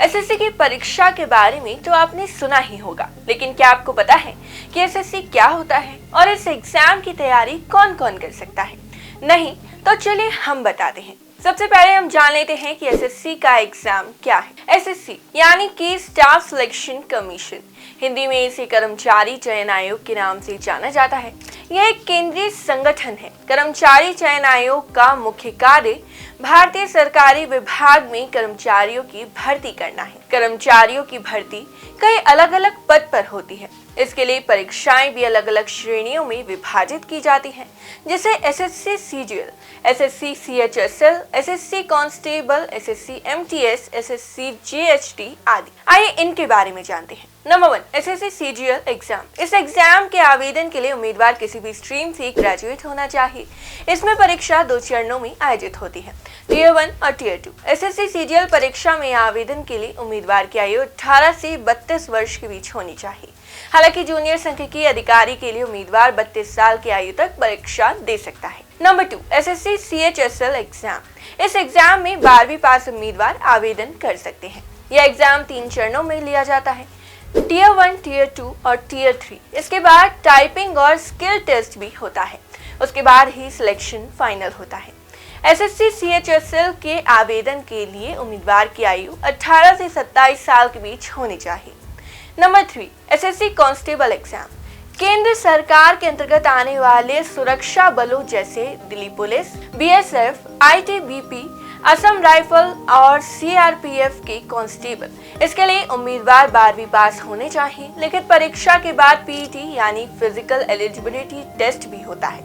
SSC की परीक्षा के बारे में तो आपने सुना ही होगा, लेकिन क्या आपको पता है कि एसएससी क्या होता है और इस एग्जाम की तैयारी कौन कौन कर सकता है? नहीं तो चलिए हम बताते हैं। सबसे पहले हम जान लेते हैं कि एसएससी का एग्जाम क्या है। एसएससी यानी कि स्टाफ सिलेक्शन कमीशन, हिंदी में इसे कर्मचारी चयन आयोग के नाम से जाना जाता है। यह एक केंद्रीय संगठन है। कर्मचारी चयन आयोग का मुख्य कार्य भारतीय सरकारी विभाग में कर्मचारियों की भर्ती करना है। कर्मचारियों की भर्ती कई अलग अलग पद पर होती है। इसके लिए परीक्षाएं भी अलग अलग श्रेणियों में विभाजित की जाती हैं, जैसे SSC CGL, SSC CHSL, SSC constable, SSC MTS, SSC GHT आदि। आइए इनके बारे में जानते हैं। Number 1, SSC CGL exam. इस एग्जाम के आवेदन के लिए उम्मीदवार किसी भी स्ट्रीम से ग्रेजुएट होना चाहिए। इसमें परीक्षा 2 चरणों में आयोजित होती है, टीयर 1 और टीयर 2। एसएससी सीजीएल परीक्षा में आवेदन के लिए उम्मीदवार की आयु 18 से 32 वर्ष के बीच होनी चाहिए। हालांकि जूनियर सांख्यिकी अधिकारी के लिए उम्मीदवार 32 साल की आयु तक परीक्षा दे सकता है। Number 2, SSC CHSL exam. इस एग्जाम में 12वीं पास उम्मीदवार आवेदन कर सकते हैं। यह एग्जाम 3 चरणों में लिया जाता है, टीयर 1, टीयर 2 और टीयर 3। इसके बाद टाइपिंग और स्किल टेस्ट भी होता है। उसके बाद ही सिलेक्शन फाइनल होता है। एसएससी सीएचएसएल के आवेदन के लिए उम्मीदवार की आयु 18 से 27 साल के बीच होनी चाहिए। Number 3, SSC constable exam. केंद्र सरकार के अंतर्गत आने वाले सुरक्षा बलों जैसे Delhi police, BSF, ITBP, Assam rifle और सीआरपीएफ के कांस्टेबल। इसके लिए उम्मीदवार 12वीं पास होने चाहिए। लिखित परीक्षा के बाद पीईटी यानी फिजिकल एलिजिबिलिटी टेस्ट भी होता है।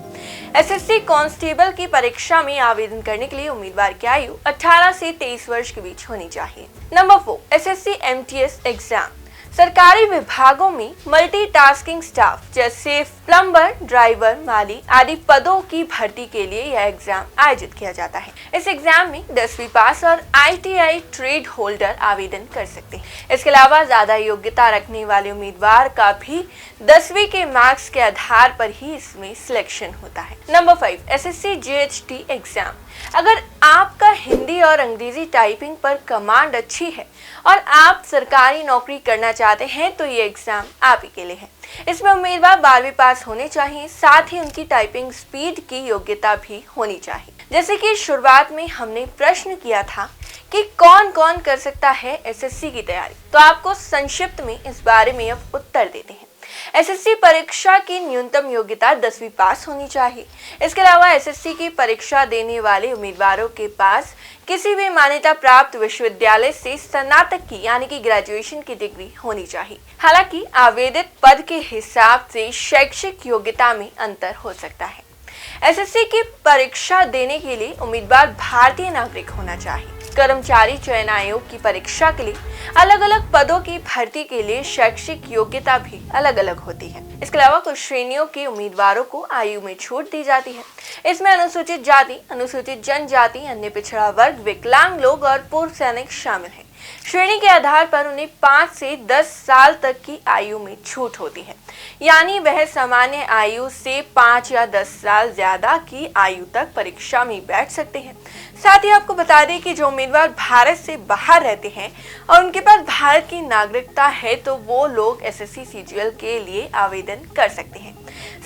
एसएससी कांस्टेबल की परीक्षा में आवेदन करने के लिए उम्मीदवार की आयु 18 से 23 वर्ष के बीच होनी चाहिए। Number 4, SSC MTS exam. सरकारी विभागों में मल्टीटास्किंग स्टाफ जैसे प्लम्बर, ड्राइवर, माली आदि पदों की भर्ती के लिए यह एग्जाम आयोजित किया जाता है। इस एग्जाम में 10वीं पास और आईटीआई ट्रेड होल्डर आवेदन कर सकते हैं। इसके अलावा ज्यादा योग्यता रखने वाले उम्मीदवार का भी 10वीं के मार्क्स के आधार पर ही इसमें सिलेक्शन होता है। Number 5, SSC GHT exam. अगर आपका हिंदी और अंग्रेजी टाइपिंग पर कमांड अच्छी है और आप सरकारी नौकरी करना चाहते हैं तो ये एग्जाम आप ही के लिए है। इसमें उम्मीदवार 12वीं पास होने चाहिए, साथ ही उनकी टाइपिंग स्पीड की योग्यता भी होनी चाहिए। जैसे कि शुरुआत में हमने प्रश्न किया था कि कौन कौन कर सकता है एसएससी की तैयारी, तो आपको संक्षिप्त में इस बारे में अब उत्तर देते हैं। एसएससी परीक्षा की न्यूनतम योग्यता 10वीं पास होनी चाहिए। इसके अलावा एसएससी की परीक्षा देने वाले उम्मीदवारों के पास किसी भी मान्यता प्राप्त विश्वविद्यालय से स्नातक की यानी कि ग्रेजुएशन की डिग्री होनी चाहिए। हालांकि आवेदित पद के हिसाब से शैक्षिक योग्यता में अंतर हो सकता है। एसएससी की परीक्षा देने के लिए उम्मीदवार भारतीय नागरिक होना चाहिए। कर्मचारी चयन आयोग की परीक्षा के लिए अलग अलग पदों की भर्ती के लिए शैक्षिक योग्यता भी अलग अलग होती है। इसके अलावा कुछ श्रेणियों के उम्मीदवारों को आयु में छूट दी जाती है। इसमें अनुसूचित जाति, अनुसूचित जनजाति, अन्य पिछड़ा वर्ग, विकलांग लोग और पूर्व सैनिक शामिल हैं। श्रेणी के आधार पर उन्हें 5 से 10 साल तक की आयु में छूट होती है, यानी वह सामान्य आयु से 5 या 10 साल ज्यादा की आयु तक परीक्षा में बैठ सकते हैं। साथ ही आपको बता दें कि जो उम्मीदवार भारत से बाहर रहते हैं और उनके पास भारत की नागरिकता है तो वो लोग एसएससी सीजीएल के लिए आवेदन कर सकते हैं।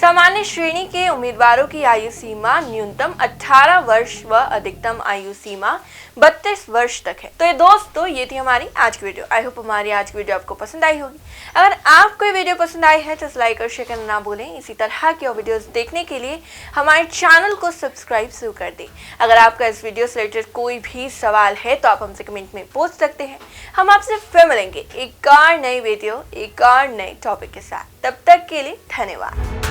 सामान्य श्रेणी के उम्मीदवारों की आयु सीमा न्यूनतम 18 वर्ष व अधिकतम आयु सीमा 32 वर्ष तक है। तो ये दोस्तों, ये थी हमारी आज की वीडियो। आई होप हमारी आज की वीडियो आपको पसंद आई होगी। अगर आपको ये वीडियो पसंद आई है तो लाइक और शेयर करना ना भूलें। इसी तरह की और वीडियोस देखने के लिए हमारे चैनल को सब्सक्राइब जरूर कर दें। अगर आपका इस वीडियो से रिलेटेड कोई भी सवाल है तो आप हमसे कमेंट में पूछ सकते हैं। हम आपसे फिर मिलेंगे एक और नई वीडियो, एक और नए टॉपिक के साथ। तब तक के लिए धन्यवाद।